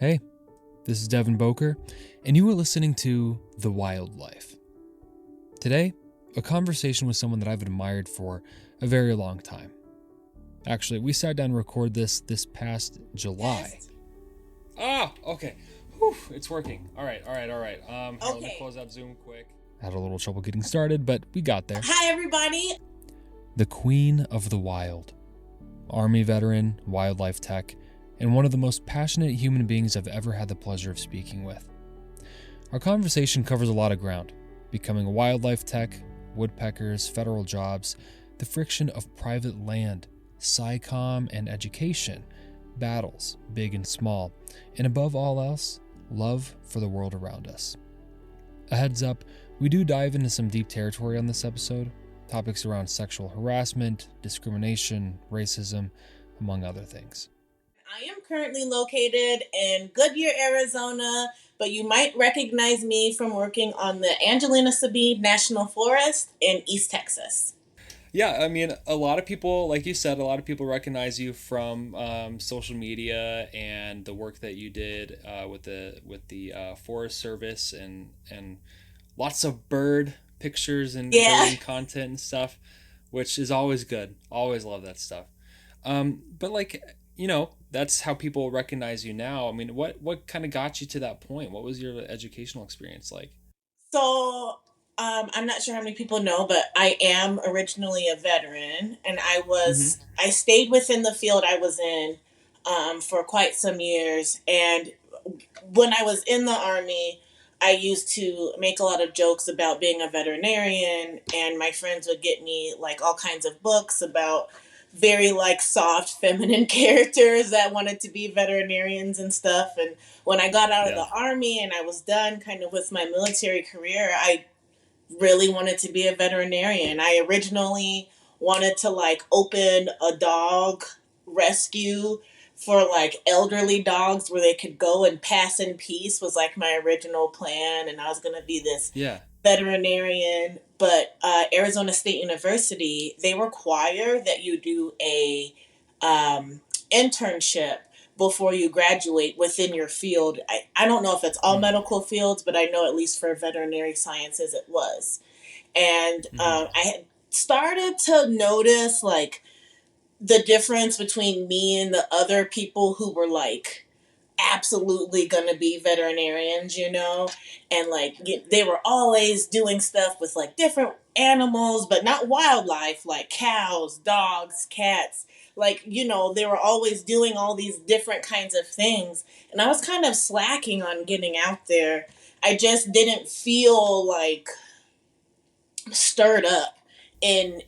Hey, this is Devin Boker, and you are listening to The Wildlife. Today, a conversation with someone that I've admired for a very long time. Actually, we sat down to record this past July. Okay. Whew, it's working. All right. Here, let me close out Zoom quick. Had a little trouble getting started, but we got there. Hi, everybody. The Queen of the Wild, Army veteran, wildlife tech, and one of the most passionate human beings I've ever had the pleasure of speaking with. Our conversation covers a lot of ground: becoming a wildlife tech, woodpeckers, federal jobs, the friction of private land, SciComm and education, battles, big and small, and above all else, love for the world around us. A heads up, we do dive into some deep territory on this episode, topics around sexual harassment, discrimination, racism, among other things. I am currently located in Goodyear, Arizona, but you might recognize me from working on the Angelina Sabine National Forest in East Texas. Yeah, I mean, a lot of people, like you said, a lot of people recognize you from social media and the work that you did with the Forest Service and lots of bird pictures and birding content and stuff, which is always good. Always love that stuff. But like, you know, that's how people recognize you now. I mean, what kind of got you to that point? What was your educational experience like? So, I'm not sure how many people know, but I am originally a veteran, and I stayed within the field I was in for quite some years. And when I was in the Army, I used to make a lot of jokes about being a veterinarian, and my friends would get me like all kinds of books about very like soft feminine characters that wanted to be veterinarians and stuff. And when I got out of the Army and I was done kind of with my military career, I really wanted to be a veterinarian. I originally wanted to like open a dog rescue for like elderly dogs where they could go and pass in peace, was like my original plan. And I was going to be this veterinarian. But Arizona State University, they require that you do a internship before you graduate within your field. I don't know if it's all medical fields, but I know at least for veterinary sciences it was. And I had started to notice like the difference between me and the other people who were like absolutely gonna be veterinarians, you know, and like they were always doing stuff with like different animals, but not wildlife, like cows, dogs, cats. Like, you know, they were always doing all these different kinds of things. And I was kind of slacking on getting out there. I just didn't feel like stirred up in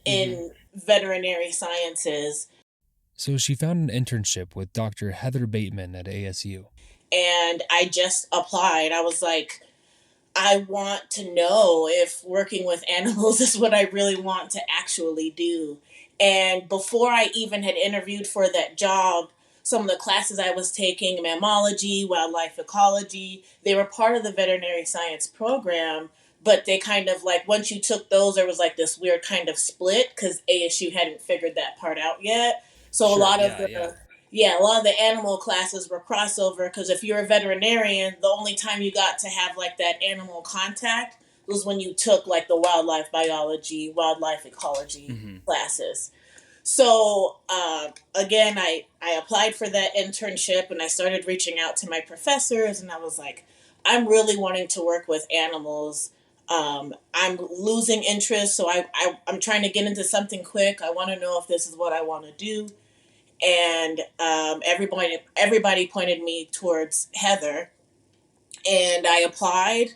veterinary sciences. So she found an internship with Dr. Heather Bateman at ASU. And I just applied. I was like, I want to know if working with animals is what I really want to actually do. And before I even had interviewed for that job, some of the classes I was taking, mammalogy, wildlife ecology, they were part of the veterinary science program. But they kind of like, once you took those, there was like this weird kind of split because ASU hadn't figured that part out yet. So a lot of the animal classes were crossover because if you're a veterinarian, the only time you got to have like that animal contact was when you took like the wildlife biology, wildlife ecology classes. So again, I applied for that internship and I started reaching out to my professors and I was like, I'm really wanting to work with animals. I'm losing interest, so I'm trying to get into something quick. I want to know if this is what I want to do. And everybody pointed me towards Heather. And I applied.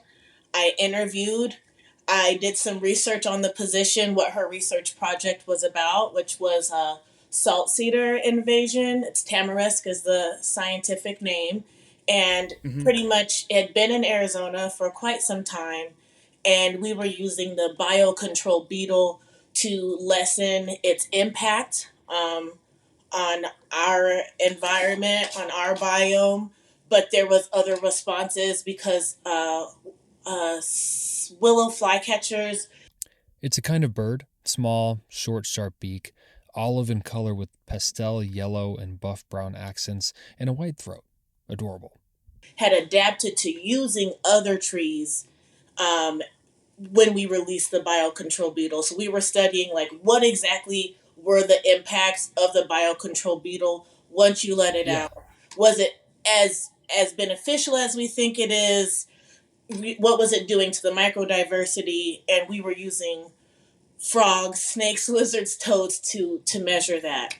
I interviewed. I did some research on the position, what her research project was about, which was salt cedar invasion. It's tamarisk is the scientific name. And pretty much it had been in Arizona for quite some time. And we were using the biocontrol beetle to lessen its impact on our environment, on our biome. But there was other responses because willow flycatchers. It's a kind of bird, small, short, sharp beak, olive in color with pastel yellow and buff brown accents, and a white throat. Adorable. had adapted to using other trees um, when we released the biocontrol beetle. So we were studying like what exactly were the impacts of the biocontrol beetle once you let it Yeah. out. Was it as beneficial as we think it is? What was it doing to the microdiversity? And we were using frogs, snakes, lizards, toads to measure that.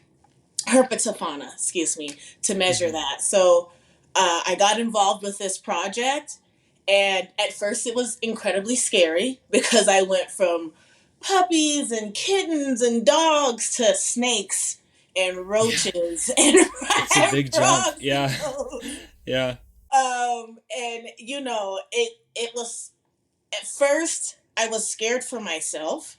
Herpetofauna, excuse me, to measure Hmm. that. So I got involved with this project, and at first it was incredibly scary because I went from puppies and kittens and dogs to snakes and Yeah. roaches and It's a big jump. frogs and Yeah. toads. Yeah. And it was at first I was scared for myself,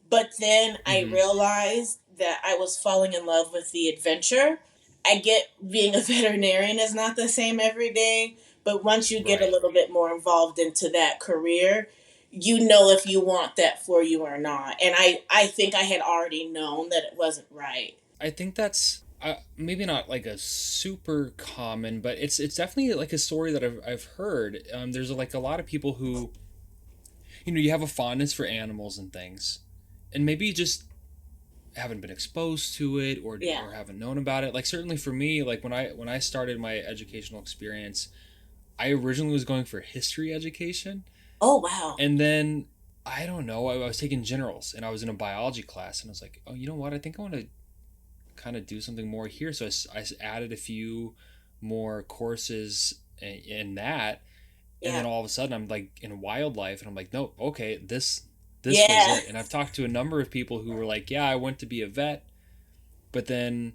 but then I Hmm. realized that I was falling in love with the adventure. I get being a veterinarian is not the same every day, but once you get a Right. little bit more involved into that career, you know if you want that for you or not. And I think I had already known that it wasn't right. I think that's maybe not like a super common, but it's definitely like a story that I've heard. There's like a lot of people who, you have a fondness for animals and things, and maybe you just haven't been exposed to it Yeah. or haven't known about it. Like certainly for me, like when I started my educational experience, I originally was going for history education, Oh wow. and then I don't know, I was taking generals and I was in a biology class and I was like, oh, you know what? I think I want to kind of do something more here. So I added a few more courses in that, and then Yeah. all of a sudden I'm like in wildlife, and I'm like, no, okay, this was Yeah. it. And I've talked to a number of people who were like, yeah, I went to be a vet, but then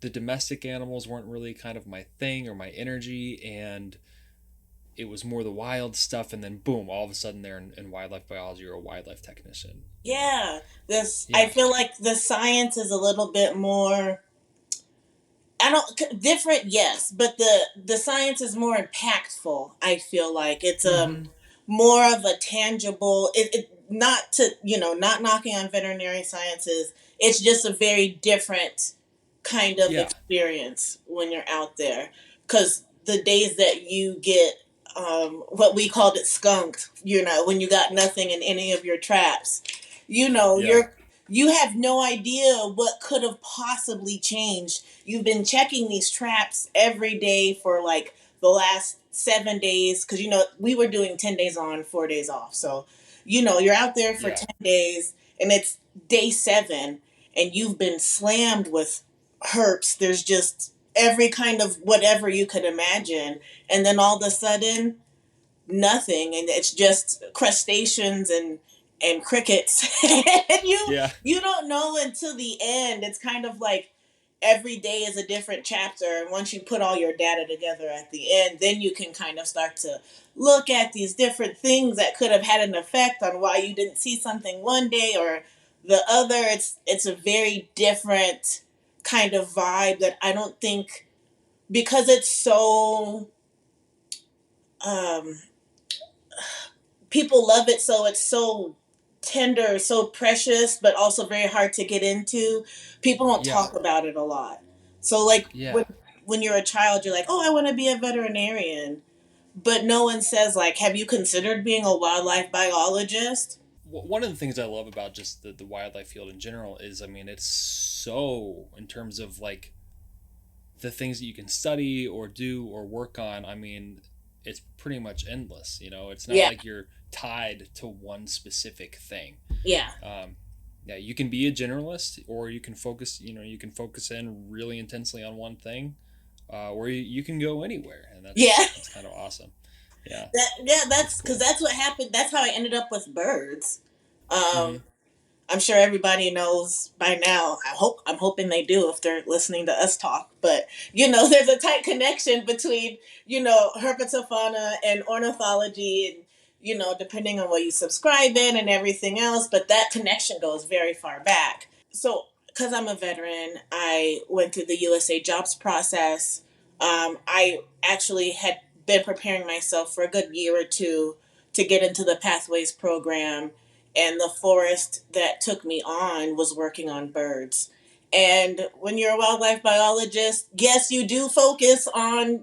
the domestic animals weren't really kind of my thing or my energy, and it was more the wild stuff. And then boom, all of a sudden they're in wildlife biology or a wildlife technician. Yeah. This I Yeah, feel like the science is a little bit more I don't different, yes, but the science is more impactful. I feel like it's mm-hmm. more of a tangible. It not to not knocking on veterinary sciences. It's just a very different kind of Yeah, experience when you're out there because the days that you get what we called it skunked, when you got nothing in any of your traps, yeah, you have no idea what could have possibly changed. You've been checking these traps every day for like the last 7 days because we were doing 10 days on, 4 days off. So you're out there for yeah, 10 days and it's day 7 and you've been slammed with herps. There's just every kind of whatever you could imagine. And then all of a sudden, nothing. And it's just crustaceans and crickets. And yeah, you don't know until the end. It's kind of like every day is a different chapter. And once you put all your data together at the end, then you can kind of start to look at these different things that could have had an effect on why you didn't see something one day or the other. It's a very different kind of vibe that I don't think because it's so um people love it, so it's so tender, so precious, but also very hard to get into. People don't yeah, talk about it a lot. So like yeah. when you're a child, you're like, "Oh, I want to be a veterinarian." But no one says like, "Have you considered being a wildlife biologist?" One of the things I love about just the wildlife field in general is, I mean, it's so, in terms of like the things that you can study or do or work on, I mean, it's pretty much endless. It's not Yeah. like you're tied to one specific thing. Yeah. Um, yeah, you can be a generalist, or you can focus in really intensely on one thing, or you can go anywhere, and Yeah. that's kind of awesome. Yeah, That's that's because cool. that's what happened. That's how I ended up with birds. Um, Hmm. I'm sure everybody knows by now. I'm hoping they do if they're listening to us talk. But there's a tight connection between herpetofauna and ornithology, and depending on what you subscribe in and everything else. But that connection goes very far back. So, because I'm a veteran, I went through the USA Jobs process. I actually had been preparing myself for a good year or two to get into the Pathways program, and the forest that took me on was working on birds. And when you're a wildlife biologist, yes, you do focus on,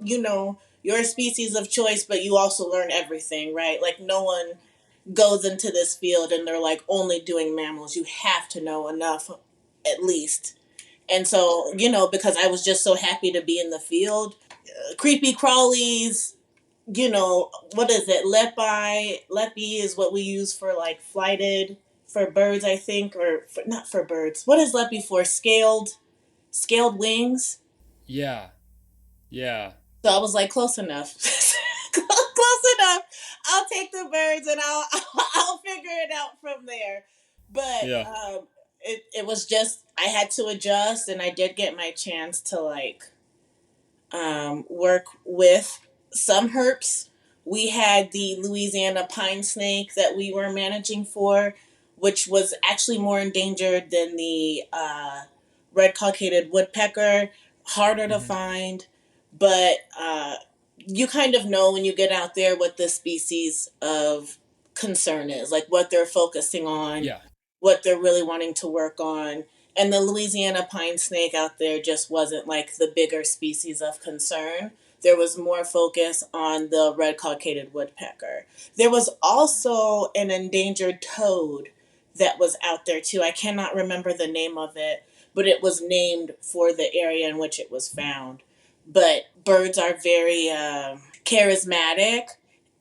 your species of choice, but you also learn everything, right? Like no one goes into this field and they're like only doing mammals. You have to know enough at least. And so, because I was just so happy to be in the field, creepy crawlies, what is it? Lepi is what we use for like flighted for birds, I think, or not for birds. What is Lepi for? Scaled wings. Yeah. Yeah. So I was like, close enough. Close enough. I'll take the birds and I'll figure it out from there. But Yeah. it was just I had to adjust, and I did get my chance to like work with some herps. We had the Louisiana pine snake that we were managing for, which was actually more endangered than the red cockaded woodpecker, harder to Hmm. find, but you kind of know when you get out there what the species of concern is, like what they're focusing on, Yeah. what they're really wanting to work on. And the Louisiana pine snake out there just wasn't like the bigger species of concern. There was more focus on the red cockaded woodpecker. There was also an endangered toad that was out there too. I cannot remember the name of it, but it was named for the area in which it was found. But birds are very charismatic,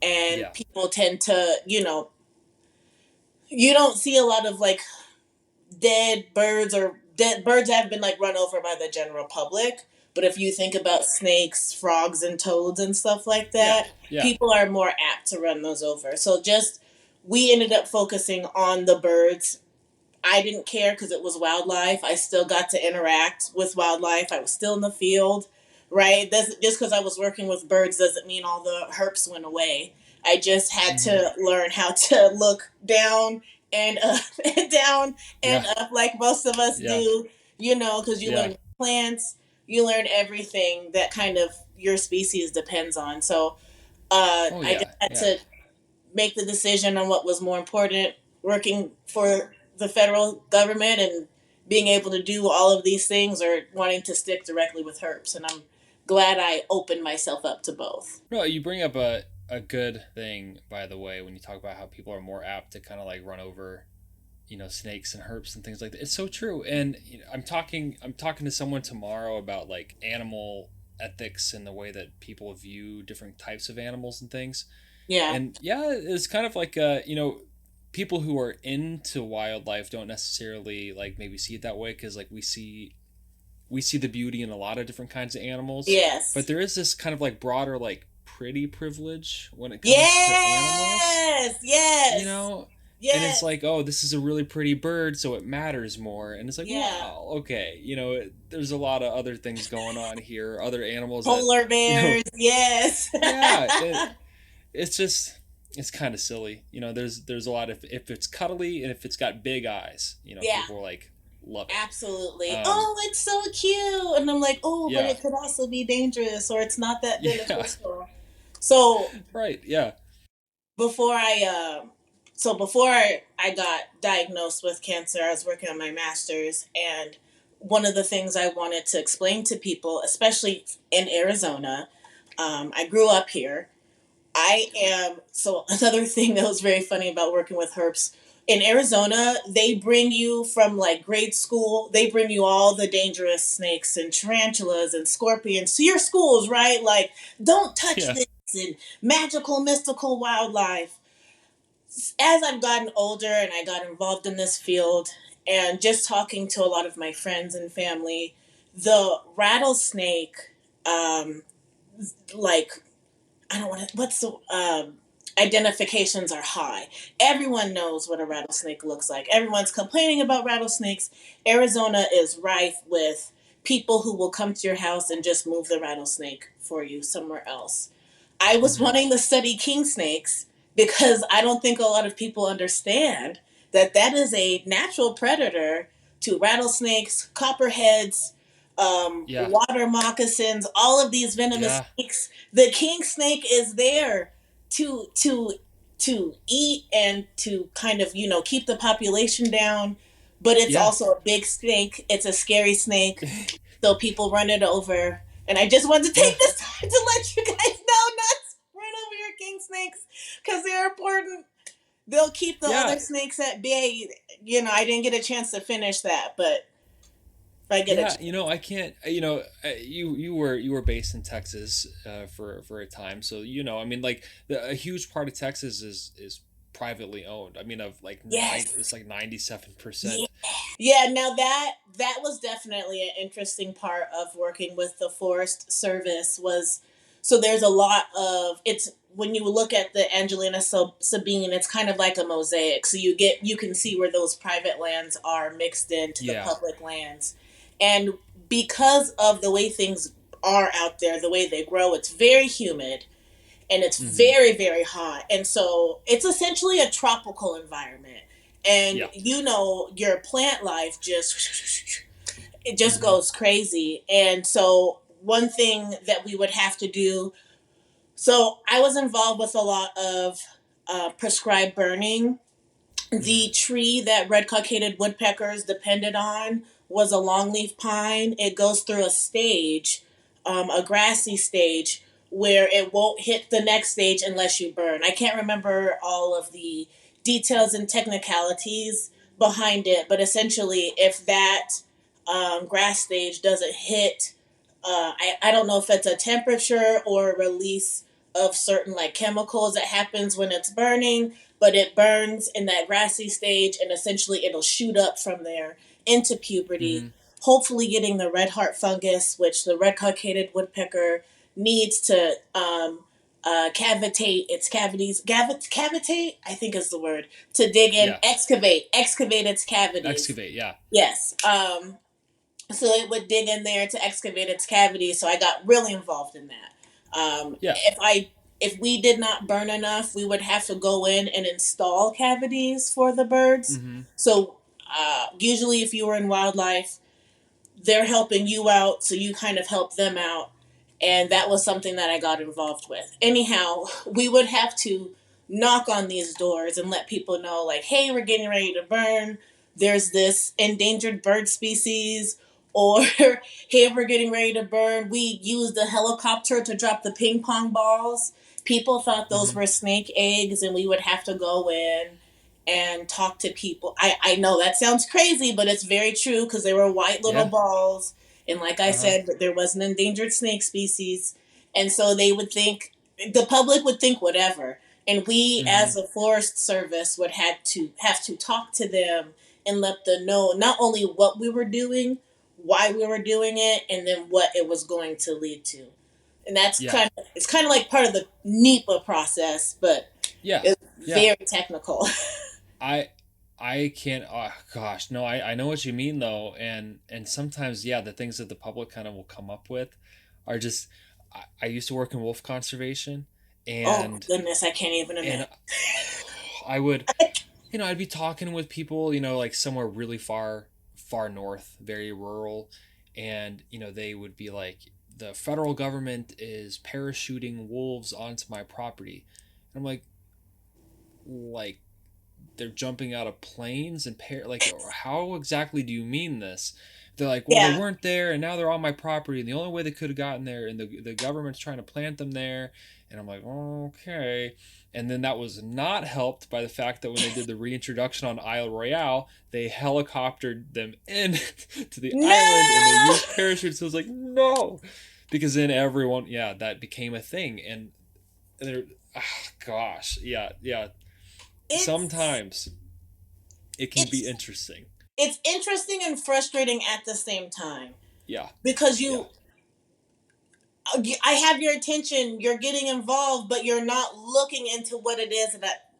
and Yeah. people tend to, you don't see a lot of like dead birds have been like run over by the general public. But if you think about snakes, frogs, and toads and stuff like Yeah. that, Yeah. people are more apt to run those over. So just we ended up focusing on the birds. I didn't care because it was wildlife. I still got to interact with wildlife. I was still in the field, right? Just because I was working with birds doesn't mean all the herps went away. I just had Hmm. to learn how to look down and up and down Yeah. and up like most of us Yeah. do, because you Yeah. learn plants, you learn everything that kind of your species depends on. So Oh I just yeah. had Yeah. to make the decision on what was more important, working for the federal government and being able to do all of these things, or wanting to stick directly with herps. And I'm glad I opened myself up to both. No, you bring up a good thing, by the way, when you talk about how people are more apt to kind of like run over, snakes and herps and things like that. It's so true. And I'm talking to someone tomorrow about like animal ethics and the way that people view different types of animals and things. Yeah. And yeah, it's kind of like people who are into wildlife don't necessarily like maybe see it that way, because like we see the beauty in a lot of different kinds of animals, but Yes. there is this kind of like broader like pretty privilege when it comes to animals, Yes. you Yes. know. And it's Yes. like, oh, this is a really pretty bird, so it matters more. And it's like, Yeah. wow, okay, there's a lot of other things going on here, other animals that, Polar you know, bears. Yes. yeah, it's just it's kind of silly. There's a lot of, if it's cuddly and if it's got big eyes, Yeah. people are like love it. Absolutely. Um, Oh, it's so cute. And I'm like, oh, but yeah, it could also be dangerous, or it's not that yeah, beneficial. So right, yeah, before I got diagnosed with cancer, I was working on my master's, and one of the things I wanted to explain to people, especially in Arizona, I grew up here. I am so another thing that was very funny about working with herps in Arizona, they bring you from like grade school, they bring you all the dangerous snakes and tarantulas and scorpions to your schools, right? Like, don't touch yeah, this, and magical, mystical wildlife. As I've gotten older and I got involved in this field, and just talking to a lot of my friends and family, the rattlesnake, um, like I don't want to. What's the identifications are high. Everyone knows what a rattlesnake looks like. Everyone's complaining about rattlesnakes. Arizona is rife with people who will come to your house and just move the rattlesnake for you somewhere else. I was hmm, wanting to study king snakes because I don't think a lot of people understand that that is a natural predator to rattlesnakes, copperheads, yeah, water moccasins, all of these venomous yeah, snakes. The king snake is there to eat and to kind of keep the population down, but it's yeah. also a big snake. It's a scary snake, so people run it over. And I just wanted to Yeah, take this time to let you guys they'll keep the Yeah, other snakes at bay. You know, I didn't get a chance to finish that, but if I get a yeah. chance. I can't. You were based in Texas for a time, so I mean, like a huge part of Texas is privately owned. I mean, of like Yes. it's like Yeah. 97%. Yeah, now that was definitely an interesting part of working with the Forest Service was so there's a lot of it's when you look at the Angelina Sabine, it's kind of like a mosaic. So you can see where those private lands are mixed into the Yeah. public lands. And because of the way things are out there, the way they grow, it's very humid and it's Mm-hmm. very very hot, and so it's essentially a tropical environment, and Yeah. your plant life just it just Mm-hmm. goes crazy. And so one thing that we would have to do, so I was involved with a lot of prescribed burning. Mm-hmm. The tree that red cockaded woodpeckers depended on was a longleaf pine. It goes through a stage, a grassy stage, where it won't hit the next stage unless you burn. I can't remember all of the details and technicalities behind it, but essentially, if that grass stage doesn't hit, I don't know if it's a temperature or a release of certain like chemicals that happens when it's burning, but it burns in that grassy stage and essentially it'll shoot up from there into puberty, Mm-hmm. hopefully getting the red heart fungus, which the red cockaded woodpecker needs to cavitate its cavities. Cavitate, I think is the word, to dig in, Yeah. excavate its cavities. Excavate. Yeah. Yes. So it would dig in there to excavate its cavity. So I got really involved in that. Yeah. If we did not burn enough, we would have to go in and install cavities for the birds. Mm-hmm. So usually, if you were in wildlife, they're helping you out, so you kind of help them out. And that was something that I got involved with. Anyhow, we would have to knock on these doors and let people know, like, hey, we're getting ready to burn. There's this endangered bird species. Or, hey, we're getting ready to burn. We used a helicopter to drop the ping pong balls. People thought those Mm-hmm. were snake eggs, and we would have to go in and talk to people. I know that sounds crazy, but it's very true because they were white little Yeah. balls. And like I Uh-huh. said, there was an endangered snake species. And so they would think, the public would think whatever. And we, Mm-hmm. as a forest service, would have to talk to them and let them know not only what we were doing, why we were doing it, and then what it was going to lead to. And Yeah. it's kind of like part of the NEPA process, but Yeah. it's Yeah. very technical. I I can't. Oh gosh, no. I know what you mean though, and sometimes yeah, the things that the public kind of will come up with are just. I used to work in wolf conservation, Oh my and goodness, I can't even and imagine. I would I'd be talking with people, like somewhere really far north, very rural, and they would be like, the federal government is parachuting wolves onto my property. And I'm like they're jumping out of planes and like, how exactly do you mean this? They're like, well, they Yeah. weren't there and now they're on my property and the only way they could have gotten there, and the government's trying to plant them there. And I'm like, okay. And then that was not helped by the fact that when they did the reintroduction on Isle Royale, they helicoptered them in to the island and they No! used parachutes. So I was like, no, because then everyone, yeah, that became a thing. And they're, ah, gosh, yeah, yeah. It's Sometimes it can be it's interesting. it's interesting and frustrating at the same time Yeah, because yeah, I have your attention, you're getting involved, but you're not looking into what it is that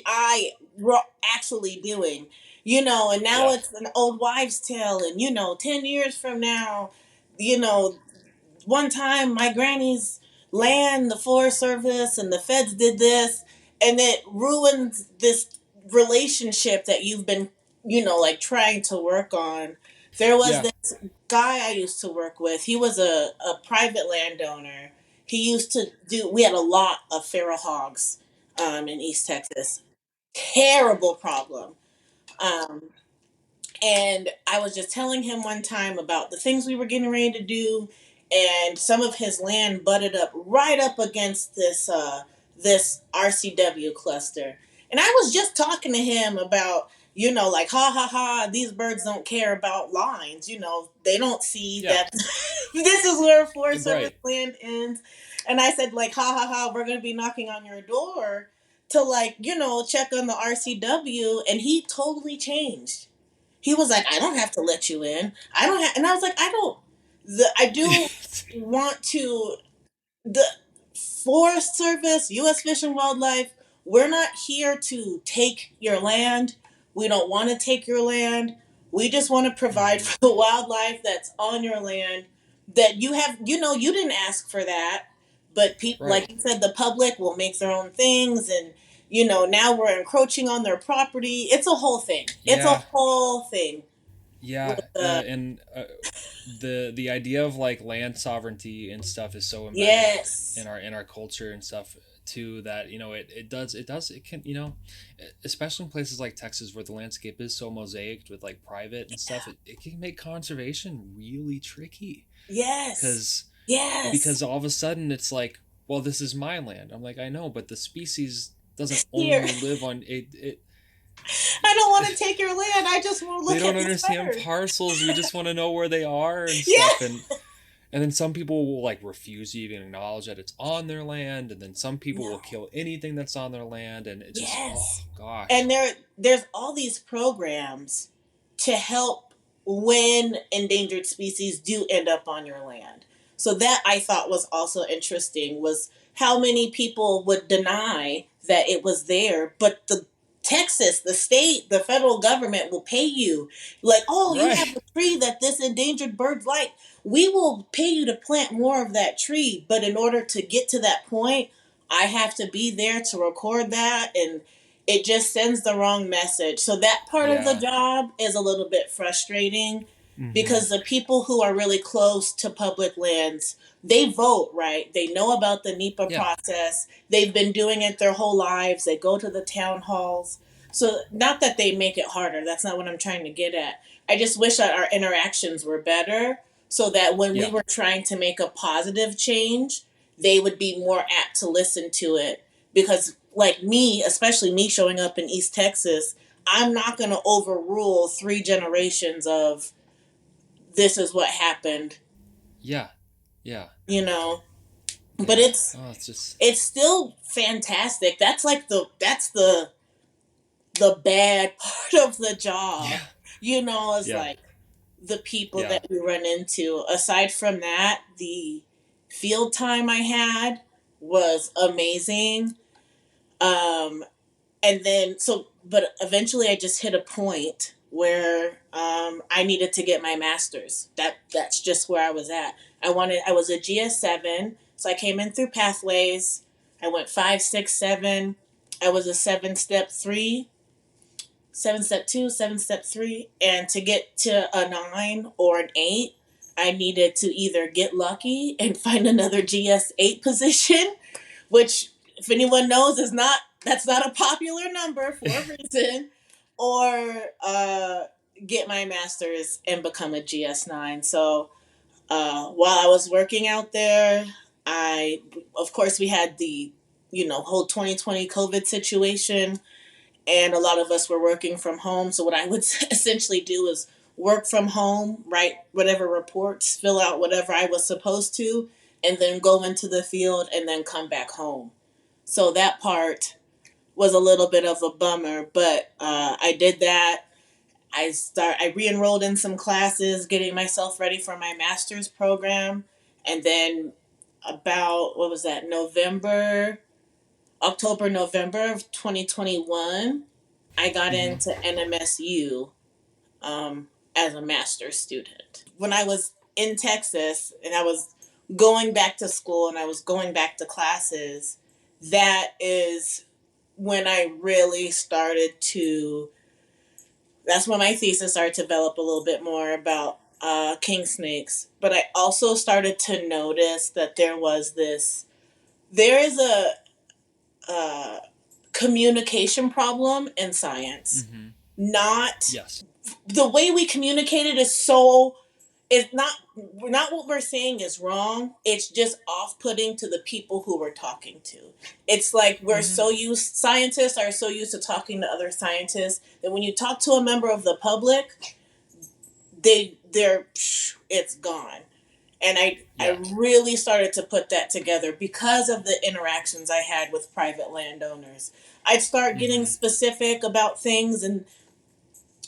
I were actually doing. And now yeah. it's an old wives' tale, and 10 years from now, you know, one time my granny's land, the Forest Service and the feds did this, and it ruins this relationship that you've been, like trying to work on. There was Yeah. this guy I used to work with. He was a private landowner. He used to we had a lot of feral hogs in East Texas. Terrible problem. Um, and I was just telling him one time about the things we were getting ready to do, and some of his land butted up right up against this RCW cluster. And I was just talking to him about, like, ha ha ha, these birds don't care about lines. They don't see Yeah. that this is where Forest Service Right. land ends. And I said, like, ha ha ha, we're going to be knocking on your door to, like, check on the RCW. And he totally changed. He was like, I don't have to let you in. I don't have, and I was like, I do want to, the Forest Service, U.S. Fish and Wildlife, we're not here to take your land. We don't want to take your land. We just want to provide Mhm. for the wildlife that's on your land that you have, you didn't ask for that. But people, Right. like you said, the public will make their own things. And, now we're encroaching on their property. It's a whole thing. It's a Yeah. whole thing. Yeah. With the, And the idea of like land sovereignty and stuff is so embedded yes. in our culture and stuff too, that it can, especially in places like Texas where the landscape is so mosaic with like private and stuff, it can make conservation really tricky Yes. because Yes. all of a sudden it's like, well, this is my land. I'm like, I know, but the species doesn't Here. only live on it. I don't want to take your land. I just want to They look don't at this understand bird. parcels. We just want to know where they are and stuff. Yeah. And then some people will like refuse to even acknowledge that it's on their land, and then some people will No. kill anything that's on their land, and it just, oh Yes. And gosh. there's all these programs to help when endangered species do end up on your land. So that I thought was also interesting was how many people would deny that it was there, but the Texas, the state, the federal government will pay you. Like, oh, you have Right. a tree that this endangered bird like. We will pay you to plant more of that tree, but in order to get to that point, I have to be there to record that, and it just sends the wrong message. So that part of the Yeah. job is a little bit frustrating Mm-hmm. because the people who are really close to public lands, they vote, right? They know about the NEPA Yeah. process. They've been doing it their whole lives. They go to the town halls. So not that they make it harder. That's not what I'm trying to get at. I just wish that our interactions were better so that when we Yeah. were trying to make a positive change, they would be more apt to listen to it. Because like me, especially me showing up in East Texas, I'm not going to overrule 3 generations of this is what happened, Yeah. Yeah. you know. But Yeah. it's Oh, it's just, it's still fantastic. That's the bad part of the yeah. job. Is Yeah. like the people Yeah. that we run into. Aside from that, the field time I had was amazing. Um, and then but eventually I just hit a point where I needed to get my master's. That's just where I was at. I was a GS7, so I came in through pathways. I went 5, 6, 7. I was a 7 step 3, 7 step 2, 7 step 3, and to get to a 9 or an 8, I needed to either get lucky and find another GS8 position, which, if anyone knows, that's not a popular number for a reason, or get my master's and become a GS9. So while I was working out there, I of course we had the whole 2020 COVID situation, and a lot of us were working from home. So what I would essentially do is work from home, write whatever reports, fill out whatever I was supposed to, and then go into the field and then come back home. So that part was a little bit of a bummer, but I did that. I re-enrolled in some classes, getting myself ready for my master's program, and then about what was that October November of 2021, I got Mm-hmm. into NMSU as a master's student. When I was in Texas and I was going back to school and I was going back to classes, that is when I really started to. That's when my thesis started to develop a little bit more about king snakes. But I also started to notice that there is a communication problem in science. Mm-hmm. Not Yes. the way we communicated is so it's not what we're saying is wrong. It's just off-putting to the people who we're talking to. It's like we're Hmm. so used scientists are so used to talking to other scientists that when you talk to a member of the public, they're it's gone. And I Yeah. really started to put that together because of the interactions I had with private landowners. I'd start getting Hmm. specific about things, and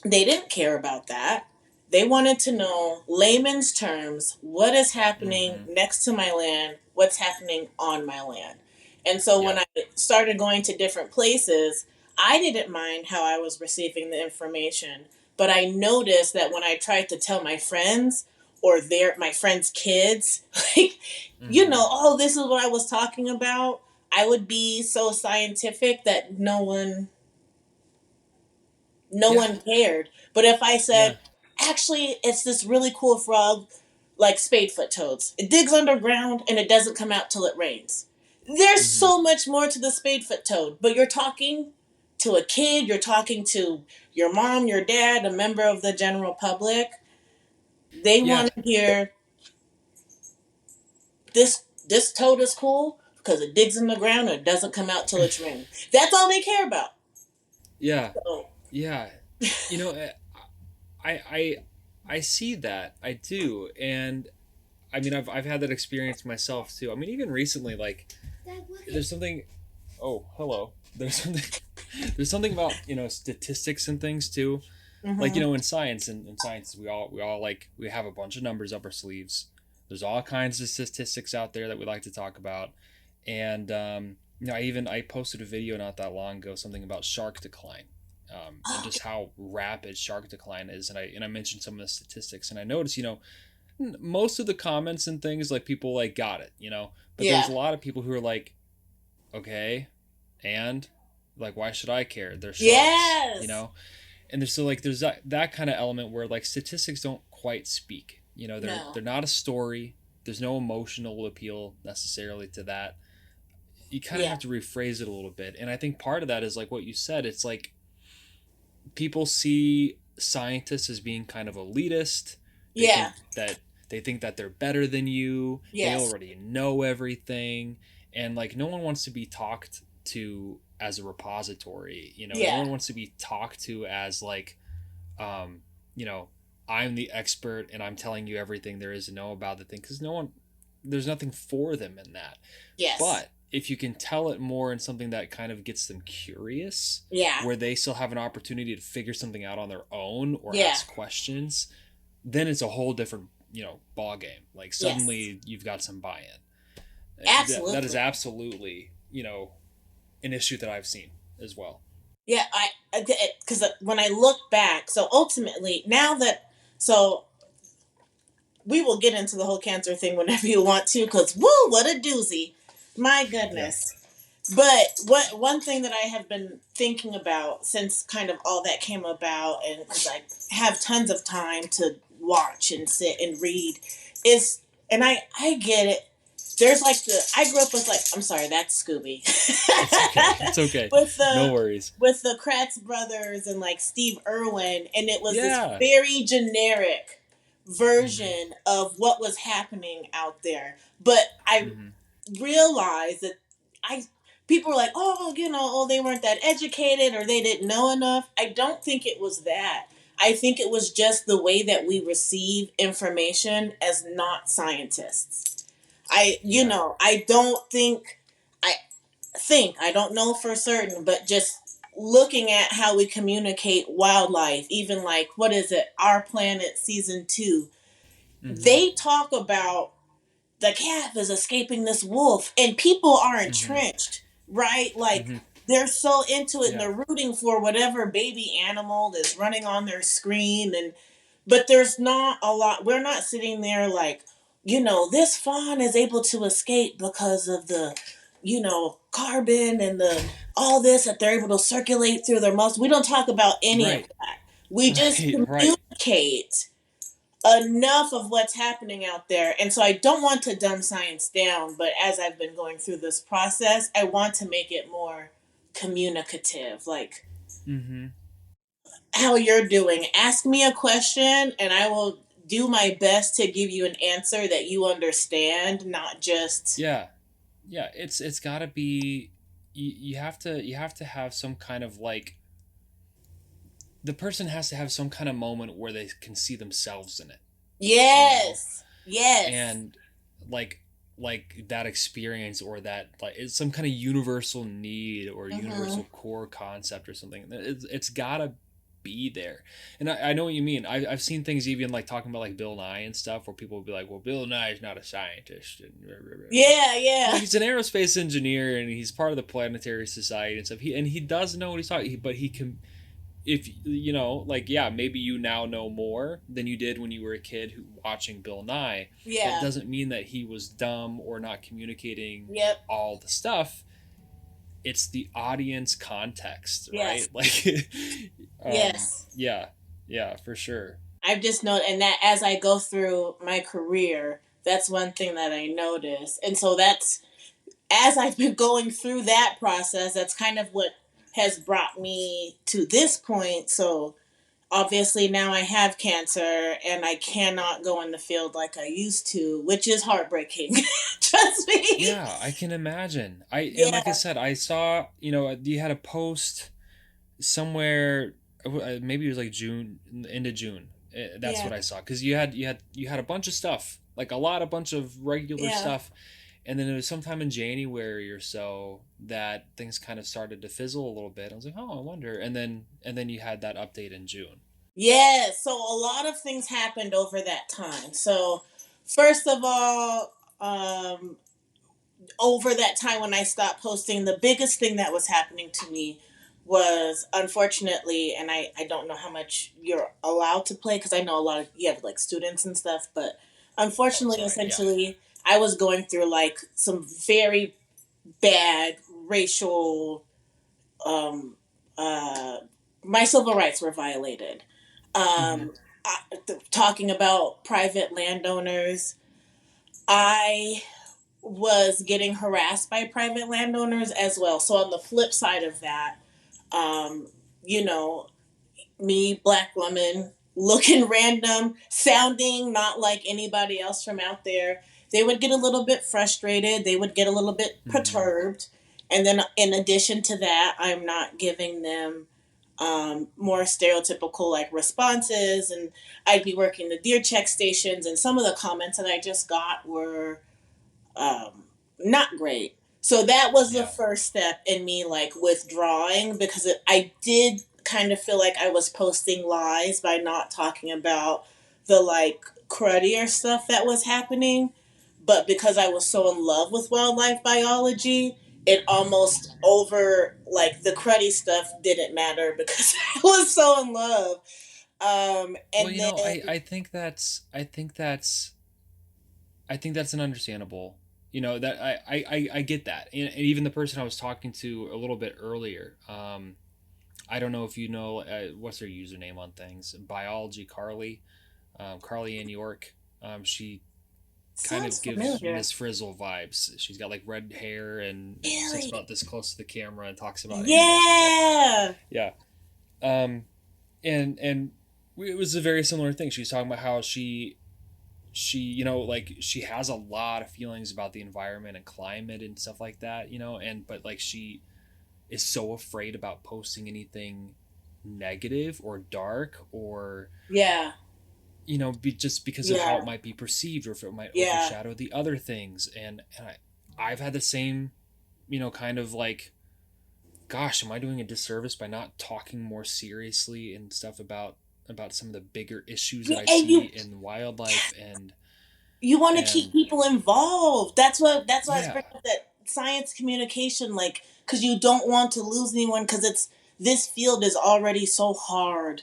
they didn't care about that. They wanted to know layman's terms, what is happening Hmm. next to my land, what's happening on my land. And so when Yep. I started going to different places, I didn't mind how I was receiving the information, but I noticed that when I tried to tell my friends or my friends' kids, like, Hmm. oh, this is what I was talking about, I would be so scientific that no Yeah. one cared. But if I Yeah. said, actually, it's this really cool frog, like spadefoot toads, it digs underground and it doesn't come out till it rains. There's Hmm. so much more to the spadefoot toad, but you're talking to a kid, you're talking to your mom, your dad, a member of the general public. They Yeah. want to hear this toad is cool because it digs in the ground and it doesn't come out till it's rain. That's all they care about. Yeah. So, Yeah. You know, I I I see that. I do. And I mean, I've had that experience myself too. I mean, even recently, like, there's something. Oh, hello. There's something. There's something about statistics and things too. Like mhm. in science, and in science, we all like we have a bunch of numbers up our sleeves. There's all kinds of statistics out there that we like to talk about, and I posted a video not that long ago, something about shark decline. And just how rapid shark decline is, and I mentioned some of the statistics, and I noticed, most of the comments and things, like, people like got it, but there was Yeah. a lot of people who were like, okay, and, like, why should I care? They're sharks, Yes. and there's, so, like, there's that kind of element where, like, statistics don't quite speak. They're No. not a story. There's no emotional appeal necessarily to that. You kind of Yeah. have to rephrase it a little bit, and I think part of that is like what you said. It's like people see scientists as being kind of elitist. They Yeah. think that they're better than you. They Yes. already know everything, and, like, no one wants to be talked to as a repository. No Yeah. one wants to be talked to as, like, um, you know, I'm the expert and I'm telling you everything there is to know about the thing, because there's nothing for them in that. Yes. But if you can tell it more in something that kind of gets them curious, Yeah. where they still have an opportunity to figure something out on their own or Yeah. ask questions, then it's a whole different, ball game. Like, Yes. suddenly you've got some buy-in. That is Absolutely. absolutely, an issue that I've seen as well. Yeah. Because when I look back, so ultimately, now that, so we will get into the whole cancer thing whenever you want to, because woo, what a doozy. My Yeah. goodness. But what one thing that I have been thinking about since kind of all that came about, and because I have tons of time to watch and sit and read, is, and I get it. There's like I grew up with, like, I'm sorry, that's Scooby. It's okay. It's okay. with No the worries. with the Kratz brothers and like Steve Irwin, and it was this Yeah. very generic Hmm. version of what was happening out there. But I Hmm. realized that I people were like, oh, oh, they weren't that educated or they didn't know enough. I don't think it was that. I think it was just the way that we receive information as not scientists. Yeah. I don't think, I don't know for certain, but just looking at how we communicate wildlife, even like, what is it, Our Planet season 2, Hmm. they talk about the calf is escaping this wolf, and people are Hmm. entrenched, right? Like, Hmm. they're so into it and Yeah. they're rooting for whatever baby animal that's running on their screen. And but there's not a lot, we're not sitting there like, this fawn is able to escape because of the, carbon and the all this that they're able to circulate through their muscles. We don't talk about any of Right. that. We just Right. Right. communicate enough of what's happening out there. And so I don't want to dumb science down, but as I've been going through this process, I want to make it more communicative. Like Hmm. how you're doing. Ask me a question and I will do my best to give you an answer that you understand, not just. Yeah. Yeah, it's got to be you have to have some kind of like the person has to have some kind of moment where they can see themselves in it, you know? Yes. Yes. And like that experience or that like it's some kind of universal need or Mm-hmm. universal core concept or something. It's gotta be there. And I know what you mean. I've seen things even like talking about like Bill Nye and stuff where people will be like, well, Bill Nye is not a scientist. And Yeah, well, yeah. he's an aerospace engineer and he's part of the Planetary Society and stuff. He does know what he's talking, but he can, if you know, like, yeah, maybe you now know more than you did when you were a kid watching Bill Nye. That Yeah. doesn't mean that he was dumb or not communicating Yep. all the stuff. It's the audience context, right? Yes. Like, Yes. yeah, yeah, for sure. I've just noticed, and that as I go through my career, that's one thing that I notice. And so that's, as I've been going through that process, that's kind of what has brought me to this point. So obviously now I have cancer and I cannot go in the field like I used to, which is heartbreaking. Trust me. Yeah, I can imagine. And like I Yeah. said, I saw, you had a post somewhere, maybe it was like June, into June. That's Yeah. what I saw because you had a bunch of stuff, like a bunch of regular Yeah. stuff, and then it was sometime in January or so that things kind of started to fizzle a little bit. I was like, oh, I wonder, and then you had that update in June. Yeah. So a lot of things happened over that time. So first of all, over that time when I stopped posting, the biggest thing that was happening to me was, unfortunately, and I don't know how much you're allowed to play because I know a lot of you have like students and stuff, but Oh, it's unfortunately, all right. Yeah. essentially, I was going through like some very bad racial, um, uh, my civil rights were violated. Mm-hmm. Talking about private landowners, I was getting harassed by private landowners as well. So on the flip side of that, um, you know, me, black woman, looking random, sounding not like anybody else from out there, they would get a little bit frustrated. They would get a little bit Mm-hmm. perturbed. And then in addition to that, I'm not giving them more stereotypical like responses. And I'd be working the deer check stations. And some of the comments that I just got were um, not great. So that was the Yeah. first step in me like withdrawing because I did kind of feel like I was posting lies by not talking about the like cruddier stuff that was happening. But because I was so in love with wildlife biology, it almost over like the cruddy stuff didn't matter because I was so in love. Well, And then I think that's an understandable. That I get that, and even the person I was talking to a little bit earlier. I don't know if you know what's her username on things. Biology Carly, Carly Ann York. She kind sounds of gives familiar. Miss Frizzle vibes. She's got like red hair and sits Really? about this close to the camera and talks about animals and stuff. Yeah. Yeah. Um, and it was a very similar thing. She was talking about how she like she has a lot of feelings about the environment and climate and stuff like that, and but like she is so afraid about posting anything negative or dark or Yeah. just because of how Yeah. it might be perceived or if it might Yeah. overshadow the other things. And I've had the same kind of like, gosh, am I doing a disservice by not talking more seriously and stuff about some of the bigger issues that Yeah. I And see in wildlife you want to keep and people involved. That's why I was yeah. bringing up that science communication, like, because you don't want to lose anyone because it's this field is already so hard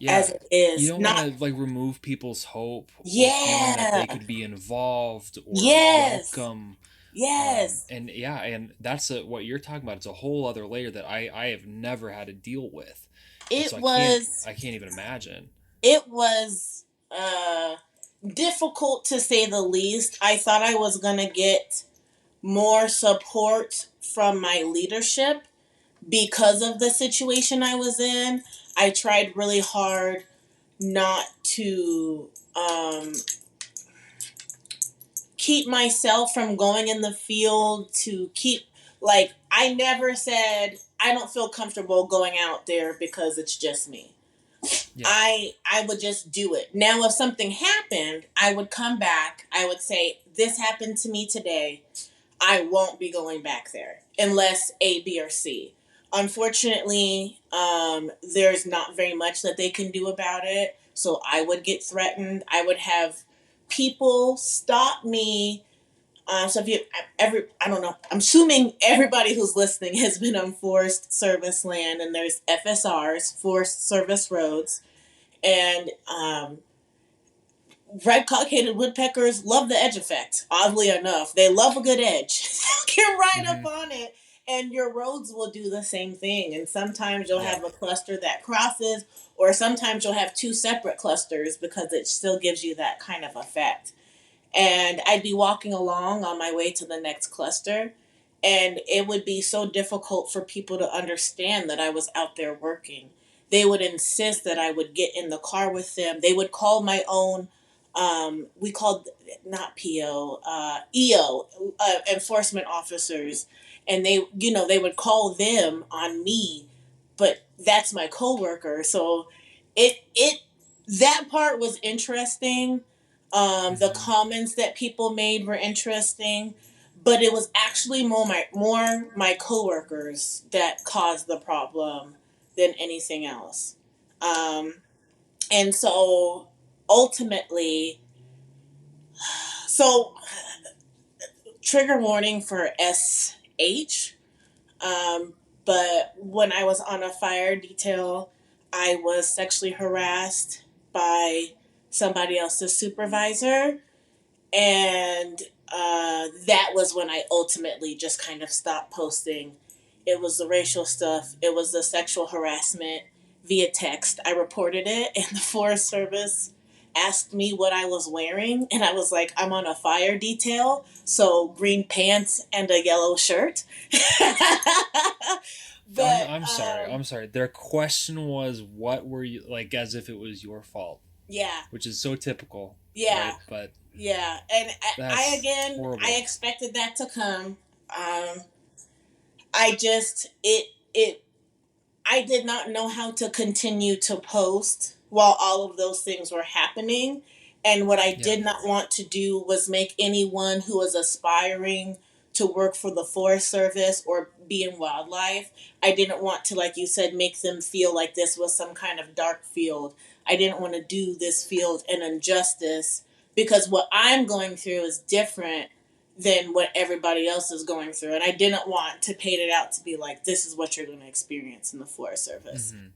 as Yeah. it You is. don't want Not. to like remove people's hope or feeling that they Yeah. could be involved or Yes. welcome. Yes. And yeah, and that's what you're talking about. It's a whole other layer that I have never had to deal with, and It so I can't was. I can't even imagine. It was difficult to say the least. I thought I was gonna get more support from my leadership because of the situation I was in. I tried really hard not to keep myself from going in the field, to keep, like, I never said I don't feel comfortable going out there because it's just me. Yeah. I would just do it. Now, if something happened, I would come back. I would say, this happened to me today. I won't be going back there unless A, B, or C. Unfortunately, there's not very much that they can do about it. So I would get threatened. I would have people stop me. So if you I don't know. I'm assuming everybody who's listening has been on forest service land, and there's FSRs, forest service roads, and red cockaded woodpeckers love the edge effect. Oddly enough, they love a good edge. Get right up on it, and your roads will do the same thing. And sometimes you'll have a cluster that crosses, or sometimes you'll have two separate clusters because it still gives you that kind of effect. And I'd be walking along on my way to the next cluster, and it would be so difficult for people to understand that I was out there working. They would insist that I would get in the car with them. They would call my own, we called, not PO, EO, enforcement officers, and they would call them on me, but that's my coworker. So it that part was interesting. The comments that people made were interesting, but it was actually more my coworkers that caused the problem than anything else. Um, and so ultimately, so trigger warning for SH. But when I was on a fire detail, I was sexually harassed by somebody else's supervisor. And that was when I ultimately just kind of stopped posting. It was the racial stuff, it was the sexual harassment via text. I reported it, and the Forest Service asked me what I was wearing, and I was like, I'm on a fire detail, so green pants and a yellow shirt. But I'm sorry. I'm sorry. Their question was, "What were you like?" As if it was your fault, yeah, which is so typical, yeah, right? But yeah. And I that's again, I horrible. expected that to come. I just it I did not know how to continue to post while all of those things were happening. And what I Yeah. did not want to do was make anyone who was aspiring to work for the Forest Service or be in wildlife, I didn't want to, like you said, make them feel like this was some kind of dark field. I didn't want to do this field an injustice, because what I'm going through is different than what everybody else is going through. And I didn't want to paint it out to be like, this is what you're going to experience in the Forest Service. Hmm.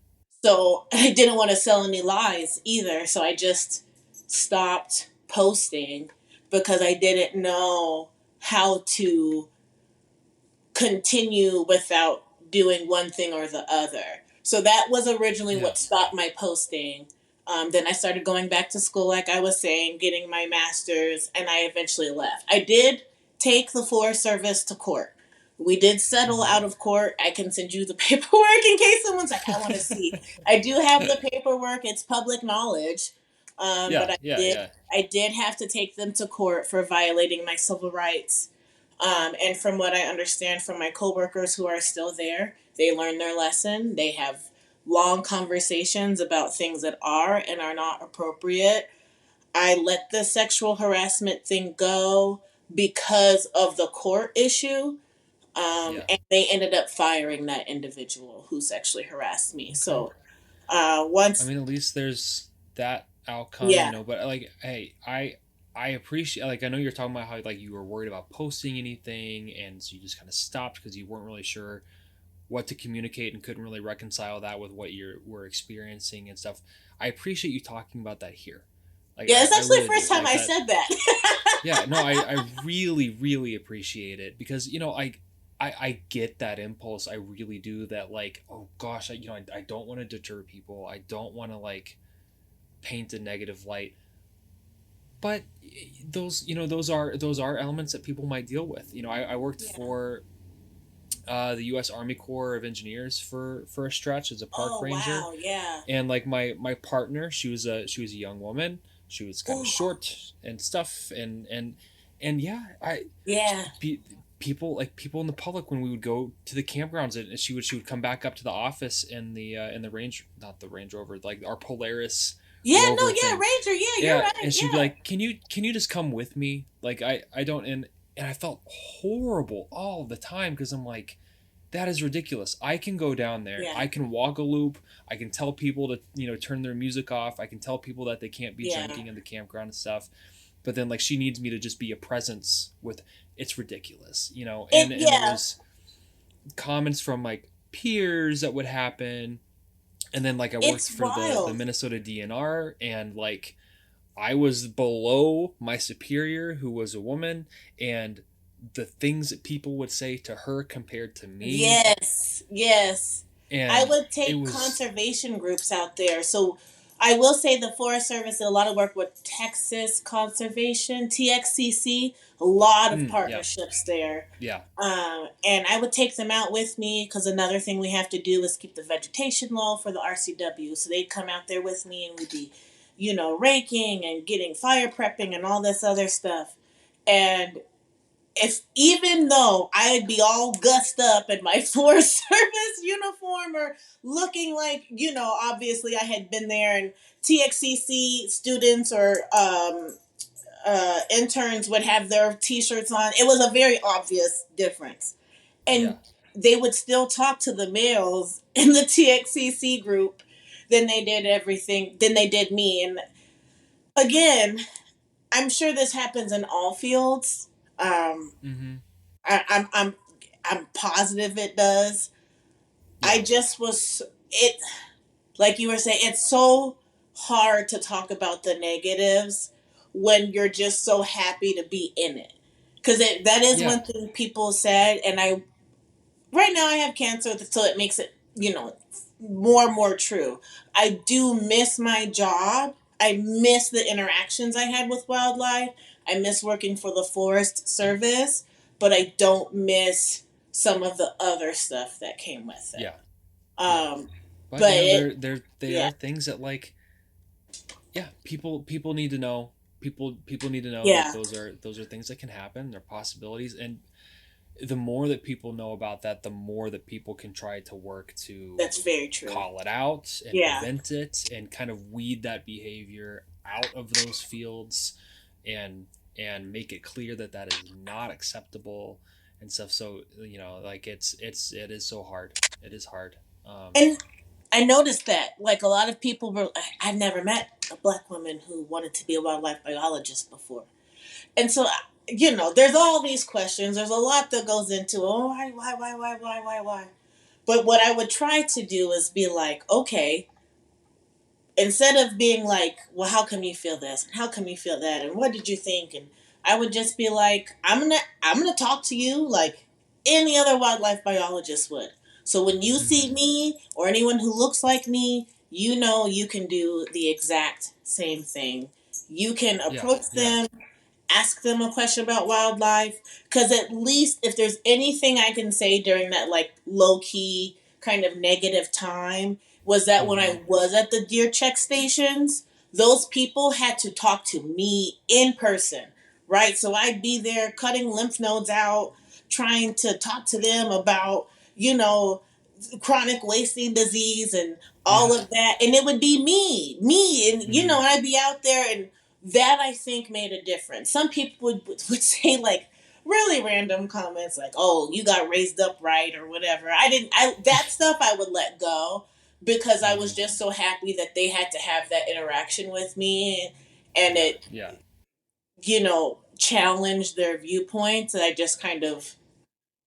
So I didn't want to sell any lies either. So I just stopped posting because I didn't know how to continue without doing one thing or the other. So that was originally Yeah. what stopped my posting. Then I started going back to school, like I was saying, getting my master's, and I eventually left. I did take the Forest Service to court. We did settle Hmm. out of court. I can send you the paperwork in case someone's like, I want to see. I do have the paperwork. It's public knowledge. But Yeah. Yeah. Yeah. I did have to take them to court for violating my civil rights. And from what I understand from my coworkers who are still there, they learned their lesson. They have long conversations about things that are and are not appropriate. I let the sexual harassment thing go because of the court issue. Yeah. And they ended up firing that individual who sexually harassed me. Okay. So I once, mean, at least there's that outcome, yeah, But like, hey, I appreciate, like, I know you're talking about how like you were worried about posting anything, and so you just kind of stopped because you weren't really sure what to communicate and couldn't really reconcile that with what you were experiencing and stuff. I appreciate you talking about that here. Like, yeah, it's I actually the really first do. time Like I that. said that. Yeah, no, I really, really appreciate it because, I get that impulse. I really do that. Like, oh gosh, I don't want to deter people. I don't want to like paint a negative light. But those, those are elements that people might deal with. I worked Yeah. for the U.S. Army Corps of Engineers for a stretch as a park Oh ranger, wow, yeah. and like my partner, she was a young woman. She was kind of Ooh, short and stuff, and yeah, yeah, pe- people in the public when we would go to the campgrounds, and she would come back up to the office in the range, not the Range Rover, like our Polaris yeah. No, Rover yeah, thing. Ranger. Yeah, you're Yeah, right. and she'd be Yeah, like, can you just come with me? Like I don't, and I felt horrible all the time because I'm like, that is ridiculous. I can go down there. yeah, I can walk a loop. I can tell people to, turn their music off. I can tell people that they can't be yeah. drinking in the campground and stuff. But then like she needs me to just be a presence with, it's ridiculous, It and there yeah. was comments from like peers that would happen. And then like I worked It's for the wild. Minnesota DNR, and like I was below my superior who was a woman, and the things that people would say to her compared to me, Yes, yes. I and would it take was, conservation groups out there. So I will say the Forest Service did a lot of work with Texas Conservation, TXCC, a lot of yeah, partnerships there. yeah, And I would take them out with me because another thing we have to do is keep the vegetation low for the RCW. So they'd come out there with me and we'd be, raking and getting fire prepping and all this other stuff. And if even though I'd be all gussed up in my Forest Service uniform or looking like, obviously I had been there and TXCC students or interns would have their t-shirts on, it was a very obvious difference. yeah, And they would still talk to the males in the TXCC group than they did me. And again, I'm sure this happens in all fields. Um, mm-hmm, I, I'm positive it does. I yeah, just was it like you were saying. It's so hard to talk about the negatives when you're just so happy to be in it. Because that is yeah, one thing people said, and I right now I have cancer, so it makes it more and more true. I do miss my job. I miss the interactions I had with wildlife. I miss working for the Forest Service, but I don't miss some of the other stuff that came with it. yeah, yeah. Um, But but it, they yeah, are things that like, yeah, people need to know. People need to know that yeah, those are things that can happen. They're possibilities, and the more that people know about that, the more that people can try to work to that's very true. call it out and Yeah, prevent it and kind of weed that behavior out of those fields, and make it clear that that is not acceptable and stuff. So like it is so hard. It is hard. and I noticed that like a lot of people were. I've never met a black woman who wanted to be a wildlife biologist before. And so, there's all these questions. There's a lot that goes into, oh, why? But what I would try to do is be like, okay, instead of being like, well, how come you feel this? And how come you feel that? And what did you think? And I would just be like, I'm gonna talk to you like any other wildlife biologist would. So when you see Mm-hmm. me or anyone who looks like me, you know you can do the exact same thing. You can Yeah, approach yeah, them, ask them a question about wildlife, because at least if there's anything I can say during that like low key kind of negative time was that when mm-hmm. I was at the deer check stations, those people had to talk to me in person, right? So I'd be there cutting lymph nodes out, trying to talk to them about, you know chronic wasting disease and all Yeah, of that, and it would be me, and mm-hmm. I'd be out there, and that I think made a difference. Some people would say like really random comments like, "Oh, you got raised up right" or whatever. I didn't. I that stuff I would let go because I was Mm-hmm. just so happy that they had to have that interaction with me, and Yeah, it yeah, challenged their viewpoints. And I just kind of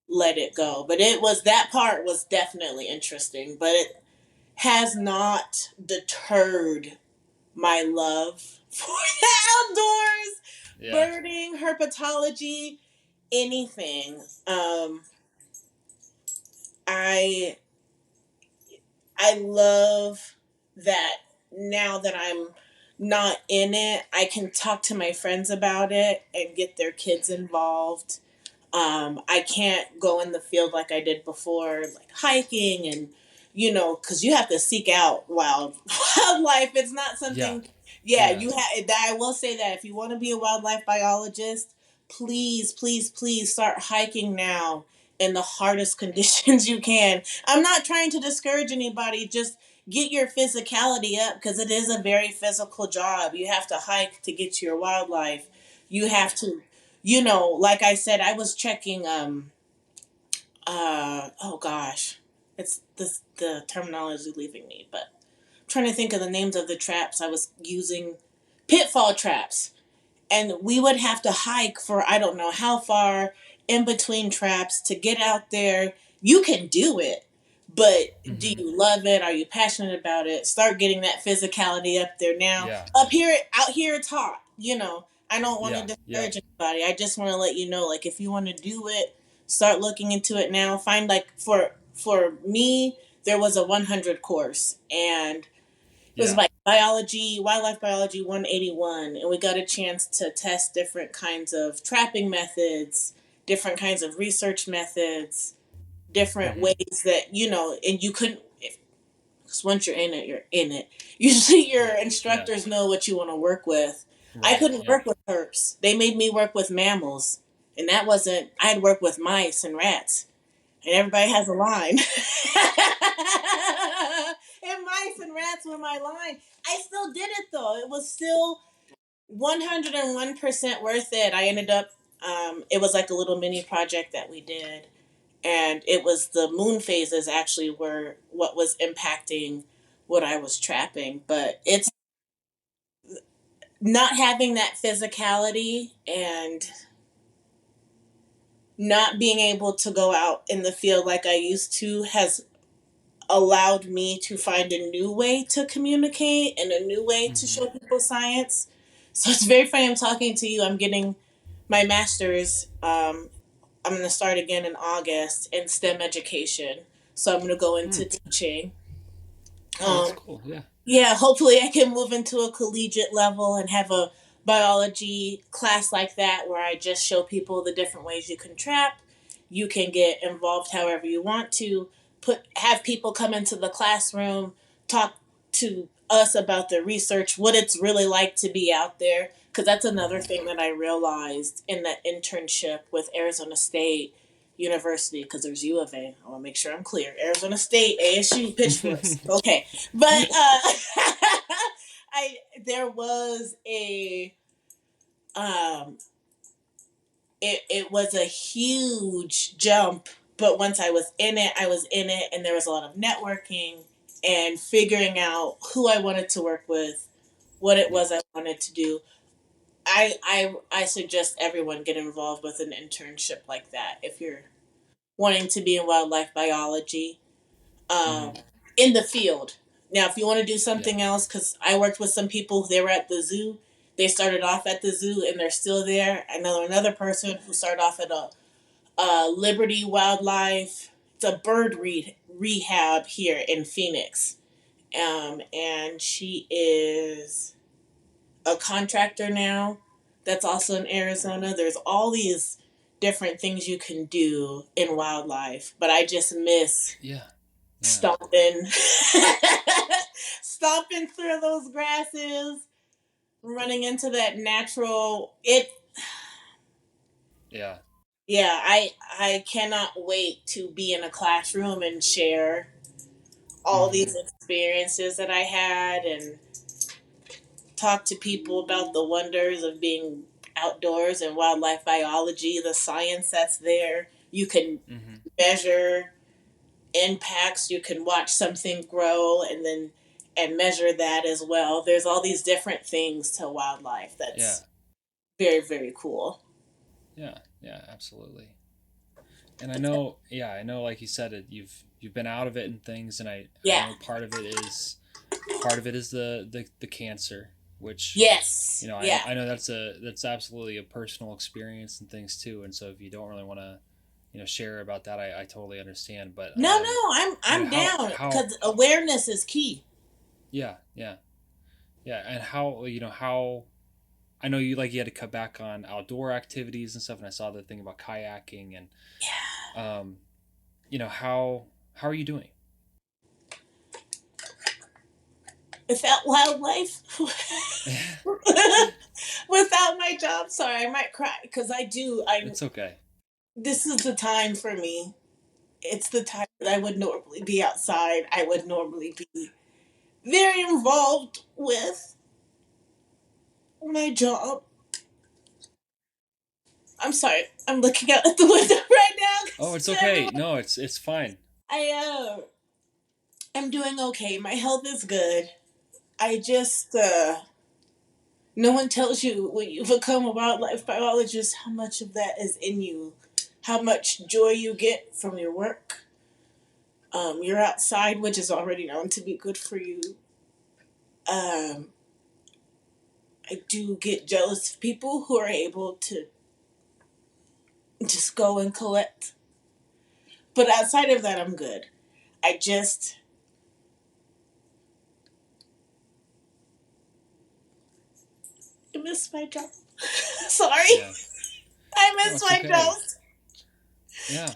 let it go. But that part was definitely interesting, but it has not deterred my love for the outdoors, yeah, birding, herpetology, anything. I I love that now that I'm not in it, I can talk to my friends about it and get their kids involved. I can't go in the field like I did before, like hiking and, because you have to seek out wildlife. It's not Yeah. something. Yeah, Yeah. you have. I will say that if you want to be a wildlife biologist, please, please, please start hiking now in the hardest conditions you can. I'm not trying to discourage anybody. Just get your physicality up because it is a very physical job. You have to hike to get to your wildlife. You have to, like I said, I was checking oh gosh. It's this the terminology is leaving me, but I'm trying to think of the names of the traps I was using. Pitfall traps. And we would have to hike for I don't know how far in between traps to get out there. You can do it, but do Mm-hmm. you love it? Are you passionate about it? Start getting that physicality up there now. Yeah. Up here, out here, it's hot. I don't want to Yeah. Yeah. discourage anybody. I just want to let you know, like, if you want to do it, start looking into it now. Find like for me, there was a 100 course, and it was Yeah. like biology, wildlife biology 181, and we got a chance to test different kinds of trapping methods, different kinds of research methods, different Mm-hmm. ways that and you couldn't. Because once you're in it, you're in it. Usually, your Yeah. Yeah. instructors know what you want to work with. I Right. couldn't Yeah. work with herps. They made me work with mammals, and that wasn't. I'd work with mice and rats, and everybody has a line. And mice and rats were my line. I still did it though. It was still 101% worth it. I ended up, it was like a little mini project that we did. And it was the moon phases actually were what was impacting what I was trapping. But it's not having that physicality and not being able to go out in the field like I used to has allowed me to find a new way to communicate and a new way to Mm-hmm. show people science. So it's very funny I'm talking to you. I'm getting my master's. I'm going to start again in August in STEM education. So I'm going to go into Mm. teaching. Oh, that's Um, cool. Yeah. yeah, hopefully I can move into a collegiate level and have a biology class like that where I just show people the different ways you can trap. You can get involved however you want to. Have people come into the classroom, talk to us about the research, what it's really like to be out there. Because that's another Mm-hmm. thing that I realized in that internship with Arizona State University, because there's U of A. I want to make sure I'm clear. Arizona State, ASU, Pitchforks. Okay, but I there was a um, it was a huge jump, but once I was in it, I was in it, and there was a lot of networking and figuring out who I wanted to work with, what it Yeah. was I wanted to do. I suggest everyone get involved with an internship like that if you're wanting to be in wildlife biology, um, Mm-hmm. in the field. Now, if you want to do Yeah. something else, because I worked with some people, they were at the zoo. They started off at the zoo and they're still there. I know another person who started off at a Liberty Wildlife. It's a rehab here in Phoenix. And she is a contractor now that's also in Arizona. There's all these different things you can do in wildlife, but I just miss Yeah. Yeah. stomping stomping through those grasses, running into that natural it Yeah. yeah, I cannot wait to be in a classroom and share all Mm-hmm. these experiences that I had and talk to people about the wonders of being outdoors and wildlife biology, the science that's there. You can Mm-hmm. measure impacts, you can watch something grow and measure that as well. There's all these different things to wildlife Yeah. that's very, very cool. Yeah. Yeah. Absolutely. And I know, yeah, I know, like you said, you've been out of it and things, and I Yeah. know part of it is the cancer, which Yes. Yeah. I know that's absolutely a personal experience and things too. And so if you don't really want to share about that, I totally understand. But No, no, I'm down how because awareness is key. yeah, yeah, yeah, and how I know you had to cut back on outdoor activities and stuff, and I saw the thing about kayaking and um, how are you doing? Without wildlife, without my job, sorry, I might cry because I do. I It's okay. This is the time for me. It's the time that I would normally be outside. I would normally be very involved with my job. I'm sorry. I'm looking out at the window right now Oh, it's because okay. No, it's fine. I I'm doing okay. My health is good. I just no one tells you when you become a wildlife biologist how much of that is in you, how much joy you get from your work. You're outside, which is already known to be good for you. Um, I do get jealous of people who are able to just go and collect. But outside of that, I'm good. I just, I miss my job. Sorry. Yeah. I No, miss it's my job. okay. Yeah.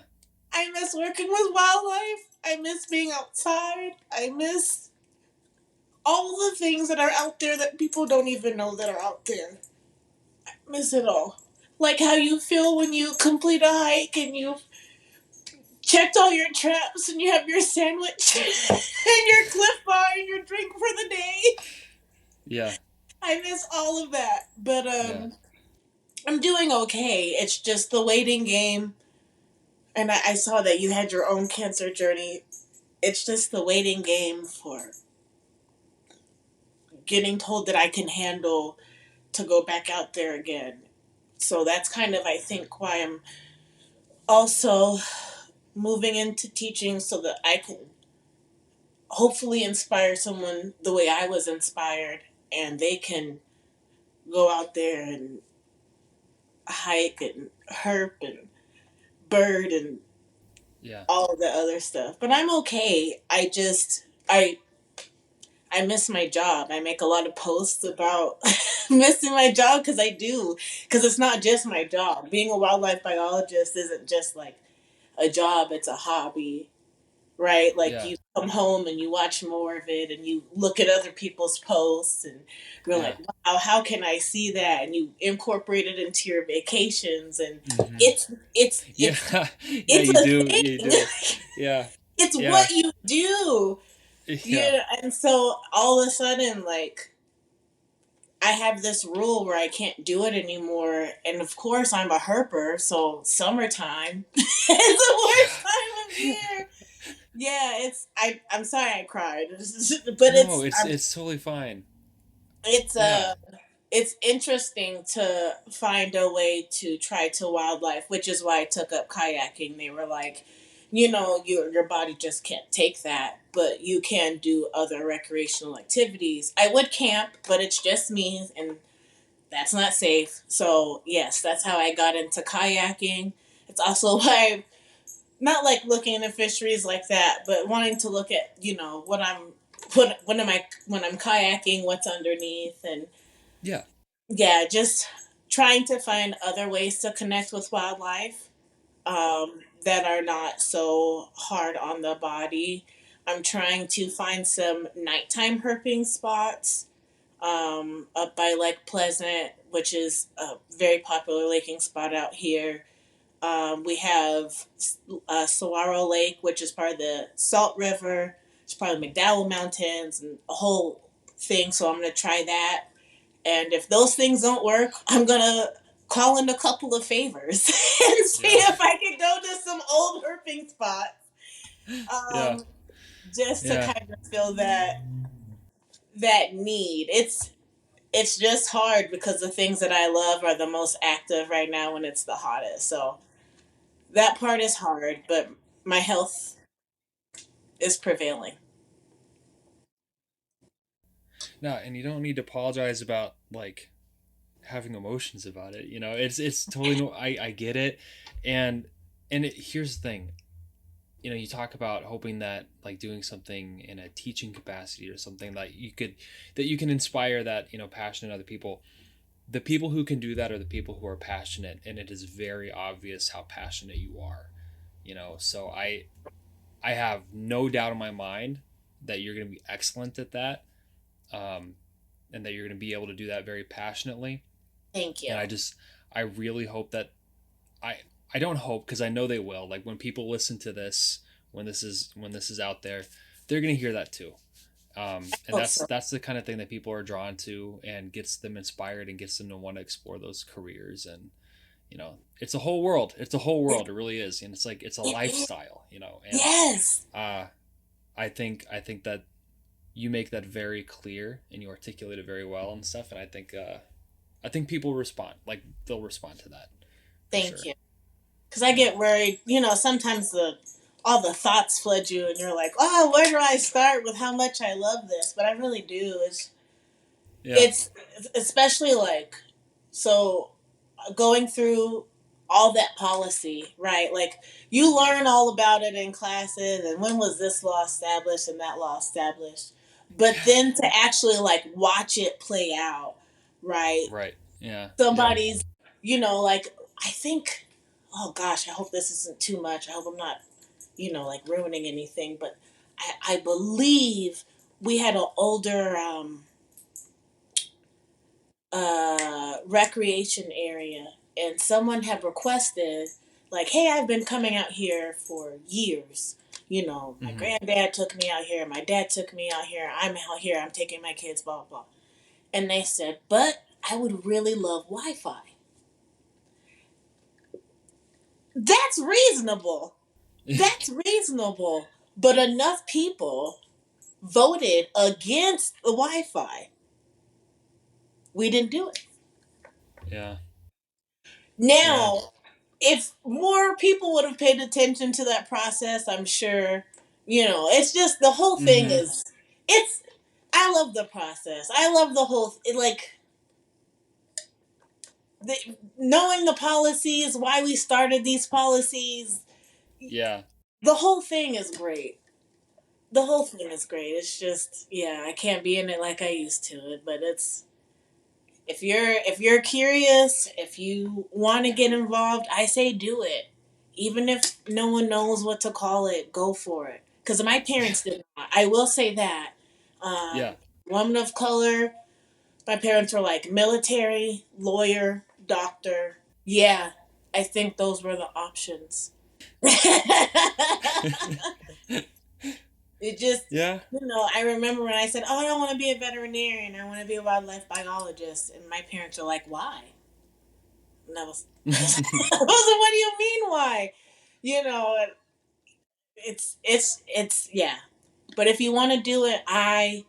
I miss working with wildlife. I miss being outside. I miss all the things that are out there that people don't even know that are out there. I miss it all. Like how you feel when you complete a hike and you checked all your traps and you have your sandwich and your Cliff Bar and your drink for the day. Yeah. I miss all of that. But Yeah. I'm doing okay. It's just the waiting game. And I saw that you had your own cancer journey. It's just the waiting game for getting told that I can handle to go back out there again. So that's kind of, I think, why I'm also moving into teaching so that I can hopefully inspire someone the way I was inspired and they can go out there and hike and herp and bird and Yeah. all the other stuff. But I'm okay. I miss my job. I make a lot of posts about missing my job because I do. Because it's not just my job. Being a wildlife biologist isn't just like a job, it's a hobby, right? Like Yeah. you come home and you watch more of it and you look at other people's posts and you're Yeah. like, wow, how can I see that? And you incorporate it into your vacations and Hmm. it's it's Yeah. it's Yeah, it's you a do. You thing. do. Yeah. It's Yeah. what you do. Yeah. Yeah, and so all of a sudden, like, I have this rule where I can't do it anymore. And of course, I'm a herper, so summertime is the worst time of year. Yeah, I'm sorry I cried, but No, it's totally fine. it's Yeah. uh it's interesting to find a way to try to wildlife, which is why I took up kayaking. They were like, your body just can't take that, but you can do other recreational activities. I would camp, but it's just me, and that's not safe. So yes, that's how I got into kayaking. It's also why I'm not like looking into fisheries like that, but wanting to look at what I'm when I'm kayaking, what's underneath, and Yeah. yeah, just trying to find other ways to connect with wildlife that are not so hard on the body. I'm trying to find some nighttime herping spots up by Lake Pleasant, which is a very popular laking spot out here. We have Saguaro Lake, which is part of the Salt River. It's part of the McDowell Mountains and a whole thing. So I'm going to try that. And if those things don't work, I'm going to call in a couple of favors and see Yeah. if I can go to some old herping spots Yeah. um, just to Yeah. kind of feel that need. It's just hard because the things that I love are the most active right now when it's the hottest. So that part is hard, but my health is prevailing. No, and you don't need to apologize about like having emotions about it. It's totally no. I get it, and here's the thing. You talk about hoping that like doing something in a teaching capacity or something that you can inspire that passion in other people. the people who can do that are the people who are passionate, and it is very obvious how passionate you are. So I have no doubt in my mind that you're going to be excellent at that, and that you're going to be able to do that very passionately. Thank you. And I really hope that I don't hope, because I know they will. Like, when people listen to this, when this is out there, they're going to hear that too. And that's the kind of thing that people are drawn to and gets them inspired and gets them to want to explore those careers. And it's a whole world. It really is. And it's a lifestyle. And yes. I think that you make that very clear and you articulate it very well and stuff. And I think people respond. Like, they'll respond to that. Thank you. Because I get worried, sometimes all the thoughts flood you and you're like, oh, where do I start with how much I love this? But I really do. It's especially so going through all that policy, right? Like, you learn all about it in classes and when was this law established and that law established. But then to actually watch it play out, right? Right. Yeah. Somebody's, I think, oh gosh, I hope this isn't too much. I hope I'm not, ruining anything. But I believe we had an older recreation area, and someone had requested, hey, I've been coming out here for years. My granddad took me out here, my dad took me out here, I'm out here, I'm taking my kids, blah, blah, blah. And they said, but I would really love Wi-Fi. That's reasonable. That's reasonable. But enough people voted against the Wi-Fi. We didn't do it. Yeah. Now, if more people would have paid attention to that process, I'm sure, it's just the whole thing I love the process. I love the whole, knowing the policies, why we started these policies. Yeah. The whole thing is great. It's just, I can't be in it like I used to. But if you're curious, if you want to get involved, I say do it. Even if no one knows what to call it, go for it. Because my parents did not. I will say that. Woman of color, my parents were military, lawyer, doctor. Yeah, I think those were the options. It just, I remember when I said, oh, I don't want to be a veterinarian, I want to be a wildlife biologist. And my parents were like, why? And I was what do you mean, why? It's yeah. But if you want to do it, I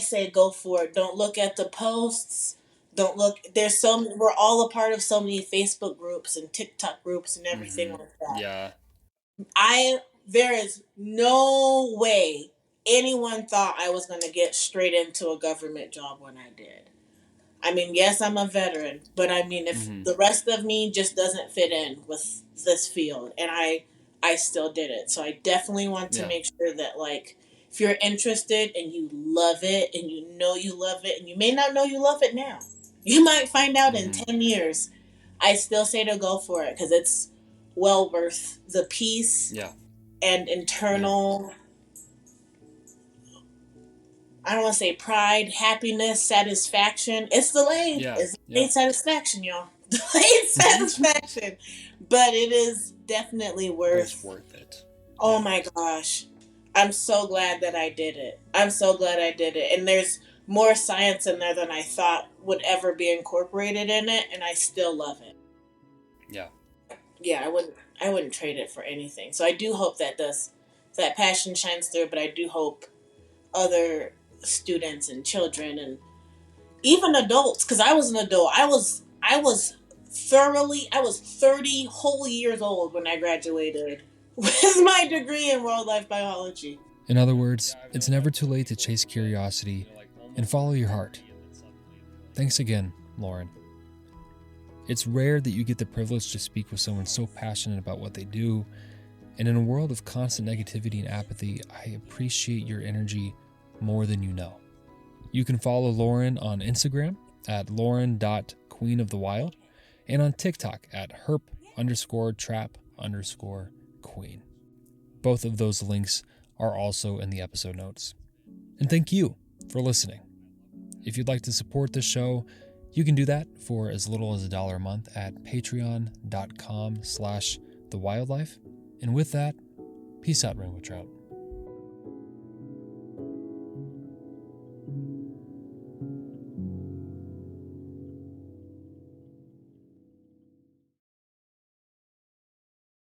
say go for it. Don't look at the posts. Don't look. We're all a part of so many Facebook groups and TikTok groups and everything like that. Yeah. There is no way anyone thought I was going to get straight into a government job when I did. I mean, yes, I'm a veteran, but I mean, if the rest of me just doesn't fit in with this field, and I still did it. So I definitely want to make sure that if you're interested and you love it and you know you love it, and you may not know you love it now, you might find out in 10 years. I still say to go for it because it's well worth the peace and internal, I don't want to say pride, happiness, satisfaction. It's delayed. It's delayed satisfaction, y'all. Delayed satisfaction. But it is definitely worth it. Oh my gosh. I'm so glad that I did it. And there's more science in there than I thought would ever be incorporated in it, and I still love it. Yeah. Yeah, I wouldn't trade it for anything. So I do hope that passion shines through, but I do hope other students and children and even adults, because I was an adult. I was 30 whole years old when I graduated with my degree in wildlife biology. In other words, it's never too late to chase curiosity and follow your heart. Thanks again, Lauren. It's rare that you get the privilege to speak with someone so passionate about what they do, and in a world of constant negativity and apathy, I appreciate your energy more than you know. You can follow Lauren on Instagram at lauren.queenofthewild and on TikTok at herp_trap_queen. Both of those links are also in the episode notes. And thank you for listening. If you'd like to support the show, you can do that for as little as $1 a month at patreon.com/thewildlife. And with that, peace out, rainbow trout.